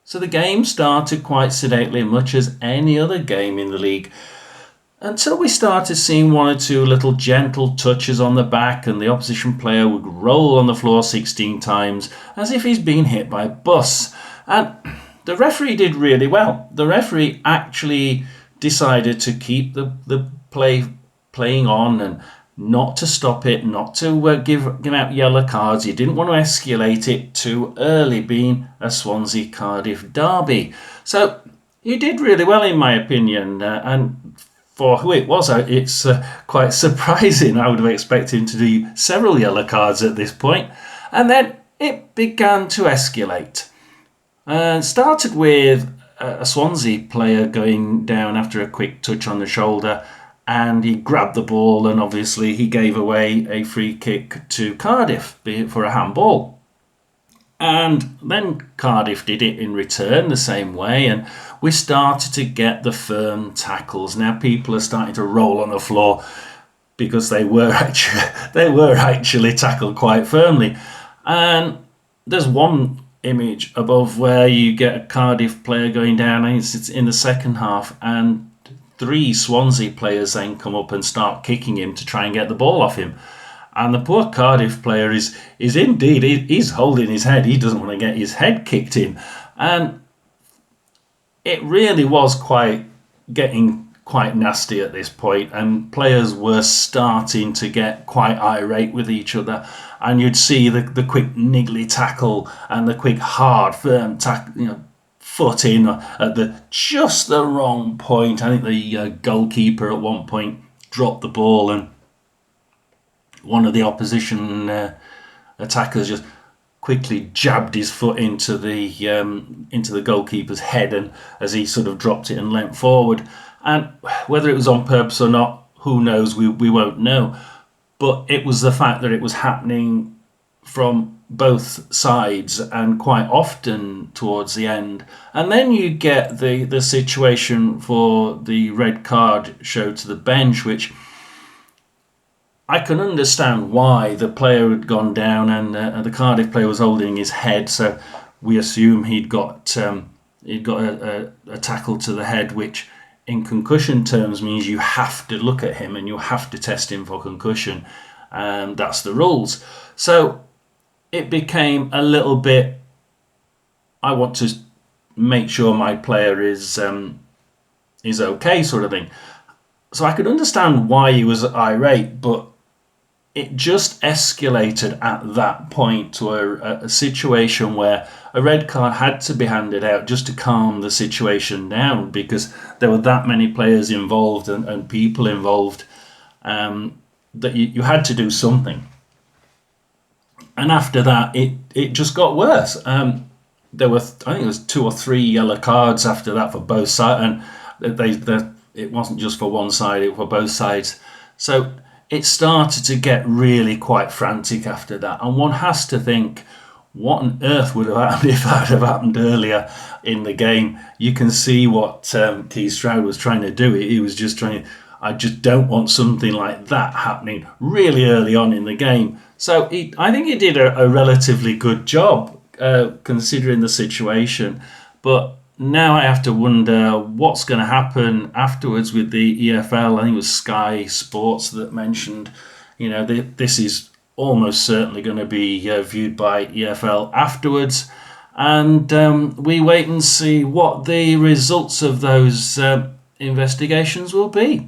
So the game started quite sedately, much as any other game in the league, until we started seeing one or two little gentle touches on the back, and the opposition player would roll on the floor 16 times as if he's been hit by a bus. And the referee did really well. The referee actually decided to keep the playing on and not to stop it, not to give out yellow cards. He didn't want to escalate it too early, being a Swansea Cardiff derby. So he did really well, in my opinion, and for who it was, it's quite surprising. I would have expected him to do several yellow cards at this point. And then it began to escalate. And started with a Swansea player going down after a quick touch on the shoulder, and he grabbed the ball, and obviously he gave away a free kick to Cardiff for a handball. And then Cardiff did it in return the same way, and we started to get the firm tackles. Now people are starting to roll on the floor because they were actually tackled quite firmly. And there's one image above where you get a Cardiff player going down, and it's in the second half, and 3 Swansea players then come up and start kicking him to try and get the ball off him. And the poor Cardiff player is indeed, he's holding his head. He doesn't want to get his head kicked in. And it really was getting quite nasty at this point, and players were starting to get quite irate with each other. And you'd see the quick niggly tackle and the quick hard firm tackle, foot in at just the wrong point. I think the goalkeeper at one point dropped the ball, and one of the opposition attackers just quickly jabbed his foot into the goalkeeper's head, and as he sort of dropped it and leant forward. And whether it was on purpose or not, who knows? We won't know. But it was the fact that it was happening from both sides, and quite often towards the end. And then you get the situation for the red card showed to the bench, which I can understand why. The player had gone down, and the Cardiff player was holding his head, so we assume he'd got a tackle to the head, which in concussion terms means you have to look at him and you have to test him for concussion. That's the rules. So it became a little bit, I want to make sure my player is okay, sort of thing. So I could understand why he was irate, but it just escalated at that point to a situation where a red card had to be handed out just to calm the situation down, because there were that many players involved and people involved, that you had to do something. And after that, it just got worse. There were, I think it was 2 or 3 yellow cards after that for both sides, and it wasn't just for one side, it was for both sides. So it started to get really quite frantic after that, and one has to think, what on earth would have happened if that had happened earlier in the game? You can see what Keith Stroud was trying to do. He was just trying, I just don't want something like that happening really early on in the game. So I think he did a relatively good job considering the situation. But now I have to wonder what's going to happen afterwards with the EFL. I think it was Sky Sports that mentioned, this is almost certainly going to be viewed by EFL afterwards. And we wait and see what the results of those investigations will be.